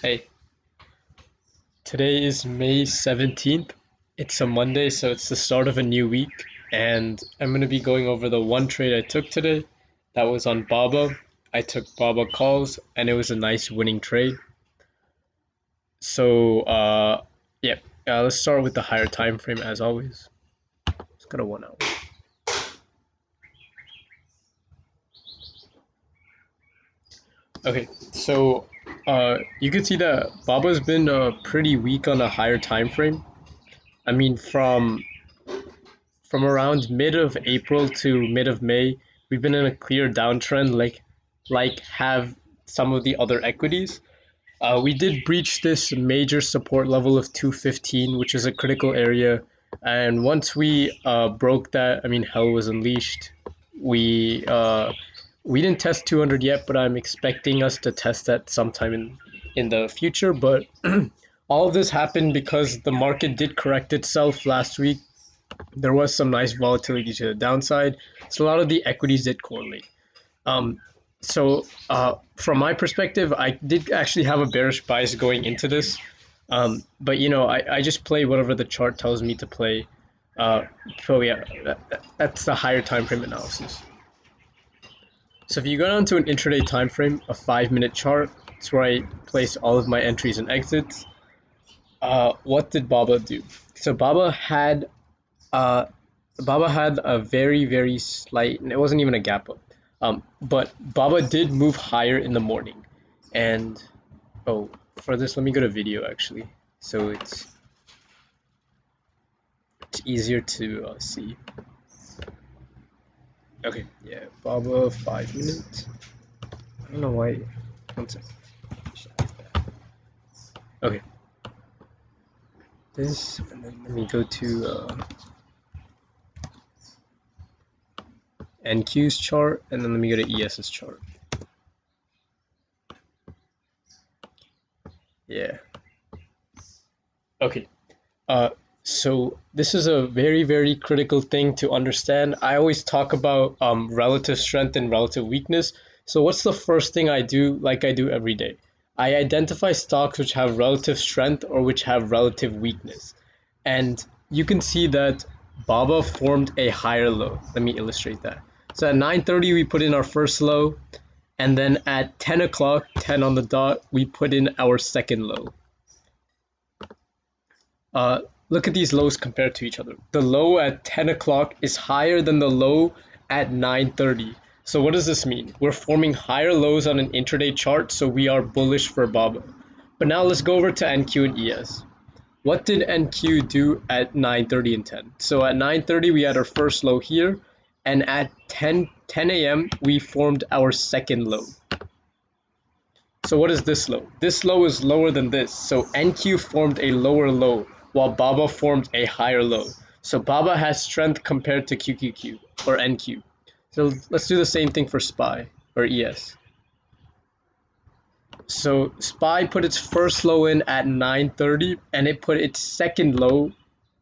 Hey, today is May 17th. It's a Monday, so it's the start of a new week. And I'm going to be going over the one trade I took today. That was on Baba. I took Baba calls, and it was a nice winning trade. So, yeah, let's start with the higher time frame as always. Let's go to 1 hour. Okay, so you can see that Baba's been pretty weak on a higher time frame. I mean, from around mid of April to mid of May, we've been in a clear downtrend, like have some of the other equities. We did breach this major support level of 215, which is a critical area, and once we broke that, I mean, hell was unleashed. We uh, we didn't test 200 yet, but I'm expecting us to test that sometime in the future. But all of this happened because the market did correct itself last week. There was some nice volatility to the downside. So a lot of the equities did correlate. Um, from my perspective, I did actually have a bearish bias going into this. But I just play whatever the chart tells me to play. So yeah, that's the higher time frame analysis. So if you go down to an intraday time frame, a 5-minute chart, it's where I place all of my entries and exits. What did Baba do? So uh, Baba had a very slight, and it wasn't even a gap up. But Baba did move higher in the morning, and oh, for this, let me go to video actually, so it's easier to see. Okay, yeah, Baba 5 minutes. I don't know why. One second. Okay, this, and then let me go to NQ's chart, and then let me go to ES's chart. Yeah. Okay. Uh, so this is a very critical thing to understand. I always talk about relative strength and relative weakness. So what's the first thing I do, like I do every day? I identify stocks which have relative strength or which have relative weakness. And you can see that Baba formed a higher low. Let me illustrate that. So at 9:30 we put in our first low, and then at 10 o'clock, 10 on the dot, we put in our second low. Look at these lows compared to each other. The low at 10 o'clock is higher than the low at 9:30. So what does this mean? We're forming higher lows on an intraday chart, so we are bullish for BABA. But now let's go over to NQ and ES. What did NQ do at 9:30 and 10? So at 9:30 we had our first low here, and at 10 a.m. we formed our second low. So what is this low? This low is lower than this. So NQ formed a lower low while BABA formed a higher low. So BABA has strength compared to QQQ or NQ. So let's do the same thing for SPY or ES. So SPY put its first low in at 9:30 and it put its second low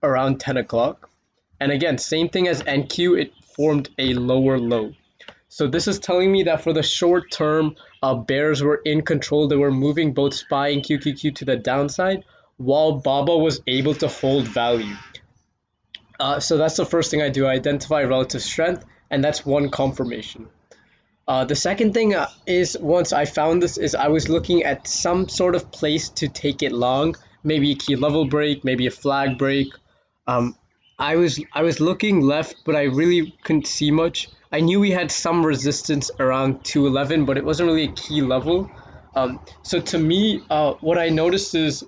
around 10 o'clock. And again, same thing as NQ, it formed a lower low. So this is telling me that for the short term, bears were in control. They were moving both SPY and QQQ to the downside, while BABA was able to hold value. So that's the first thing I do. I identify relative strength, and that's one confirmation. The second thing is once I found this is I was looking at some sort of place to take it long, maybe a key level break, maybe a flag break. Um, I was looking left, but I really couldn't see much. I knew we had some resistance around 211, but it wasn't really a key level. So to me, what I noticed is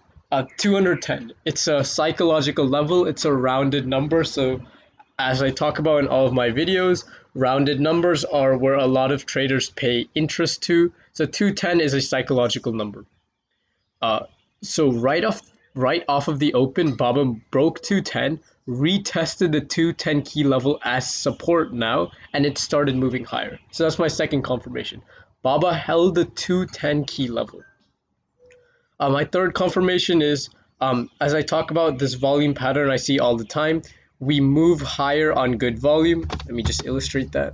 210. It's a psychological level. It's a rounded number, so as I talk about in all of my videos, rounded numbers are where a lot of traders pay interest to. So 210 is a psychological number. Uh, so right off of the open, Baba broke 210, retested the 210 key level as support now, and it started moving higher. So that's my second confirmation. Baba held the 210 key level. My third confirmation is, as I talk about this volume pattern I see all the time, we move higher on good volume. Let me just illustrate that.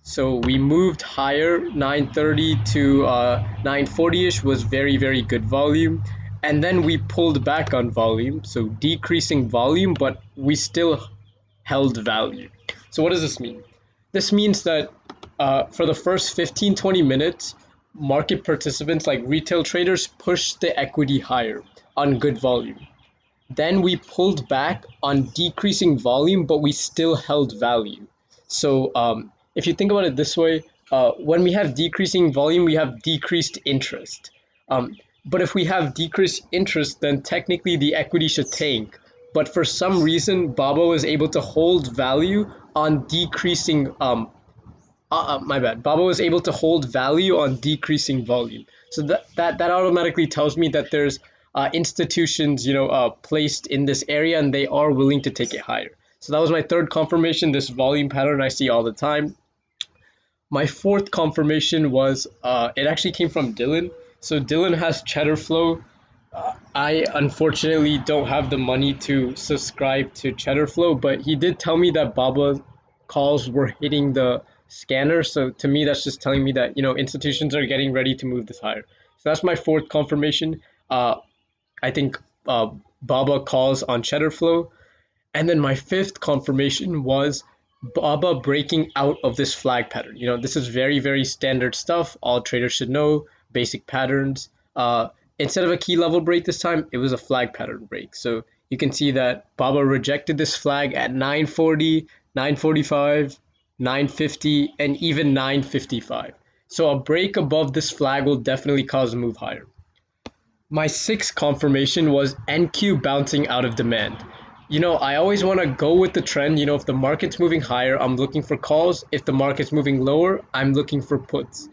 So we moved higher, 930 to 940-ish was very, very good volume. And then we pulled back on volume, so decreasing volume, but we still held value. So what does this mean? This means that for the first 15-20 minutes, market participants like retail traders pushed the equity higher on good volume. Then we pulled back on decreasing volume, but we still held value. So if you think about it this way, when we have decreasing volume, we have decreased interest. Um, but if we have decreased interest, then technically the equity should tank. But for some reason, Baba was able to hold value on decreasing my bad. Baba was able to hold value on decreasing volume. So that automatically tells me that there's institutions, placed in this area, and they are willing to take it higher. So that was my third confirmation. This volume pattern I see all the time. My fourth confirmation was it actually came from Dylan. So Dylan has Cheddar Flow. I unfortunately don't have the money to subscribe to Cheddar Flow, but he did tell me that Baba calls were hitting the scanner. So to me, that's just telling me that institutions are getting ready to move this higher. So that's my fourth confirmation. I think Baba calls on Cheddar Flow, and then my fifth confirmation was Baba breaking out of this flag pattern. This is very, very standard stuff. All traders should know basic patterns. Instead of a key level break this time, it was a flag pattern break. So you can see that Baba rejected this flag at 940, 945, 950, and even 955. So a break above this flag will definitely cause a move higher. My sixth confirmation was NQ bouncing out of demand. I always want to go with the trend. If the market's moving higher, I'm looking for calls. If the market's moving lower, I'm looking for puts.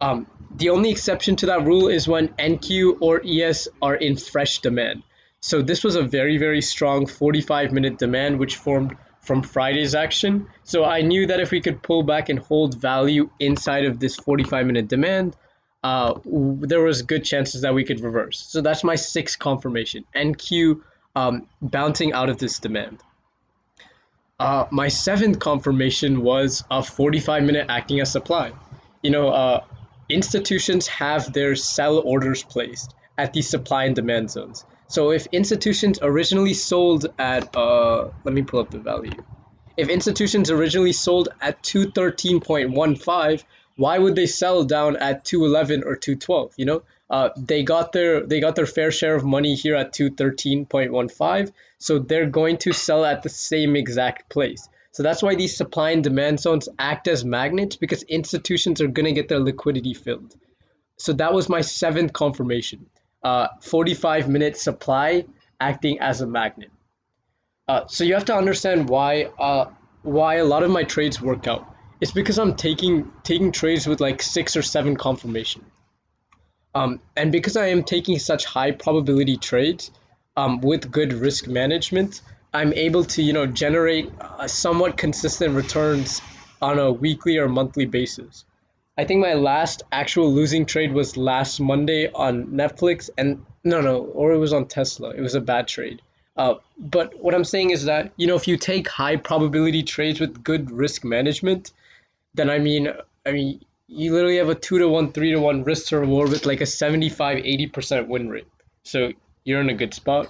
The only exception to that rule is when NQ or ES are in fresh demand. So this was a very, very strong 45-minute demand, which formed from Friday's action. So I knew that if we could pull back and hold value inside of this 45-minute demand, there was good chances that we could reverse. So that's my sixth confirmation. NQ bouncing out of this demand. My seventh confirmation was a 45-minute acting as supply. Institutions have their sell orders placed at these supply and demand zones. So if institutions originally sold at, let me pull up the value. If institutions originally sold at 213.15, why would they sell down at 211 or 212? They got their fair share of money here at 213.15, so they're going to sell at the same exact place. So that's why these supply and demand zones act as magnets, because institutions are going to get their liquidity filled. So that was my seventh confirmation. 45-minute supply acting as a magnet. So you have to understand why a lot of my trades work out. It's because I'm taking trades with like 6 or 7 confirmation. And because I am taking such high probability trades with good risk management, I'm able to generate somewhat consistent returns on a weekly or monthly basis. I think my last actual losing trade was last Monday on Netflix, and or it was on Tesla. It was a bad trade. But what I'm saying is that if you take high probability trades with good risk management, then I mean you literally have a 2-to-1, 3-to-1 risk to reward with like a 75-80% win rate. So you're in a good spot.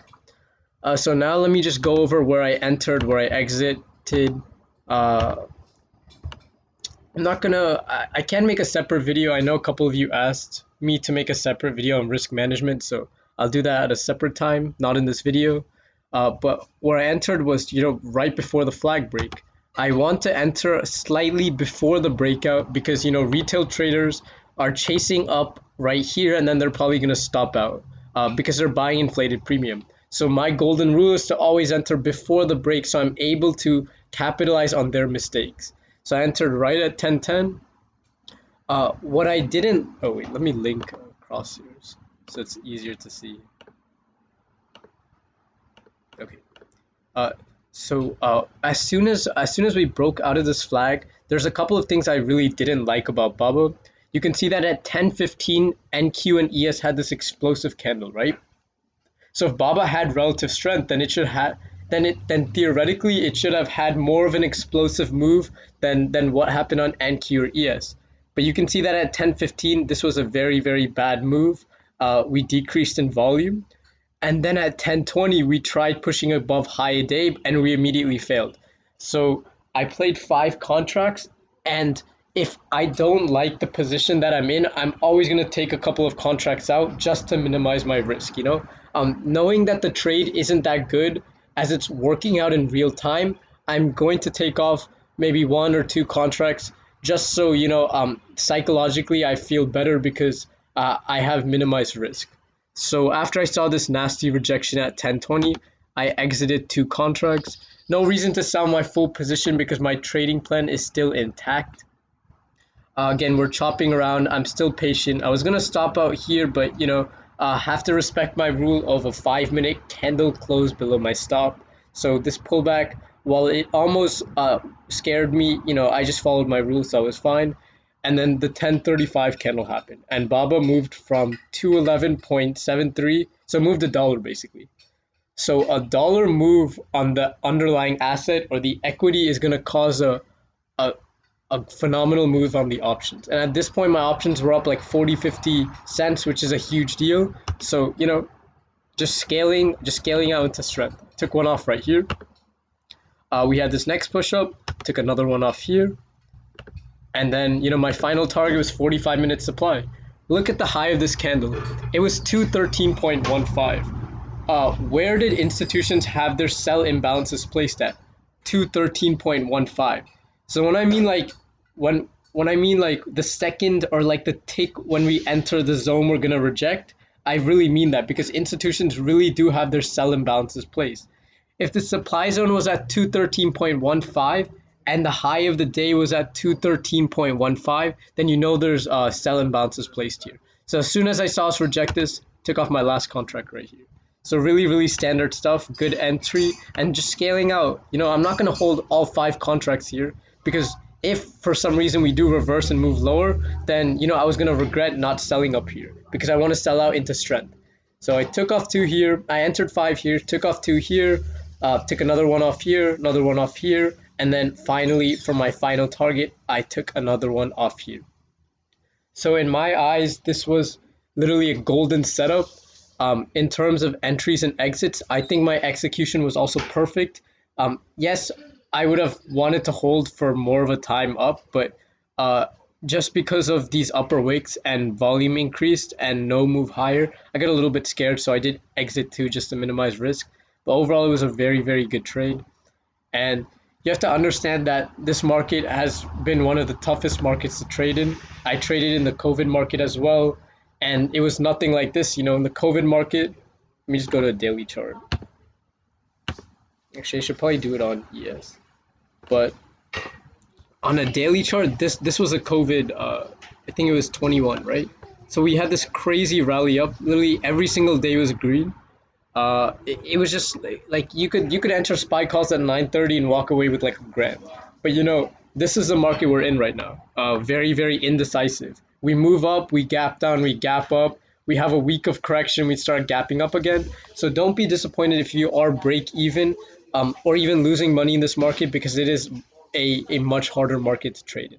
So now let me just go over where I entered, where I exited. I can make a separate video. I know a couple of you asked me to make a separate video on risk management, so I'll do that at a separate time, not in this video. But where I entered was, right before the flag break. I want to enter slightly before the breakout because, retail traders are chasing up right here, and then they're probably going to stop out because they're buying inflated premium. So my golden rule is to always enter before the break, so I'm able to capitalize on their mistakes. So I entered right at 10:10. What I didn't, oh wait, let me link across here so it's easier to see. Okay. So as soon as we broke out of this flag, there's a couple of things I really didn't like about Baba. You can see that at 10:15, NQ and ES had this explosive candle, right? So if Baba had relative strength, then it should have, then theoretically it should have had more of an explosive move than what happened on NQ or ES. But you can see that at 10:15, this was a very, very bad move. We decreased in volume. And then at 10:20, we tried pushing above high a day and we immediately failed. So I played 5 contracts, and if I don't like the position that I'm in, I'm always going to take a couple of contracts out just to minimize my risk, you know? Knowing that the trade isn't that good as it's working out in real time, I'm going to take off maybe 1 or 2 contracts just so, psychologically I feel better because I have minimized risk. So after I saw this nasty rejection at 10:20, I exited 2 contracts. No reason to sell my full position because my trading plan is still intact. Again, we're chopping around. I'm still patient. I was gonna stop out here, but have to respect my rule of a 5-minute candle close below my stop. So this pullback, while it almost scared me, I just followed my rules, so I was fine. And then the 10:35 candle happened, and Baba moved from 211.73, so moved $1 basically. So a dollar move on the underlying asset or the equity is going to cause a a phenomenal move on the options. And at this point, my options were up like 40-50 cents, which is a huge deal. So, just scaling out into strength. Took one off right here. We had this next push up, took another one off here. And then, my final target was 45 minutes supply. Look at the high of this candle. It was 213.15. Where did institutions have their sell imbalances placed at? 213.15. So when I mean like the second or like the tick when we enter the zone we're gonna reject, I really mean that because institutions really do have their sell imbalances placed. If the supply zone was at 213.15 and the high of the day was at 213.15, then there's sell imbalances placed here. So as soon as I saw us reject this, took off my last contract right here. So really, really standard stuff, good entry, and just scaling out. I'm not going to hold all 5 contracts here because if for some reason we do reverse and move lower, then, I was going to regret not selling up here because I want to sell out into strength. So I took off 2 here, I entered 5 here, took off 2 here, took another one off here, another one off here, and then finally, for my final target, I took another one off here. So in my eyes, this was literally a golden setup. In terms of entries and exits, I think my execution was also perfect. Yes, I would have wanted to hold for more of a time up, but just because of these upper wicks and volume increased and no move higher, I got a little bit scared, so I did exit too just to minimize risk. But overall, it was a very, very good trade. And you have to understand that this market has been one of the toughest markets to trade in. I traded in the COVID market as well, and it was nothing like this. In the COVID market, let me just go to a daily chart. Actually, I should probably do it on ES. But on a daily chart, this was a COVID, I think it was 21, right? So we had this crazy rally up. Literally every single day was green. It was just like you could enter SPY calls at 9:30 and walk away with like $1,000. But this is the market we're in right now. Very, very indecisive. We move up, we gap down, we gap up. We have a week of correction, we start gapping up again. So don't be disappointed if you are break even or even losing money in this market because it is a much harder market to trade in.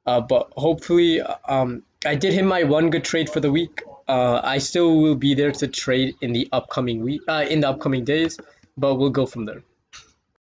But hopefully, I did hit my one good trade for the week. I still will be there to trade in the upcoming week, in the upcoming days, but we'll go from there.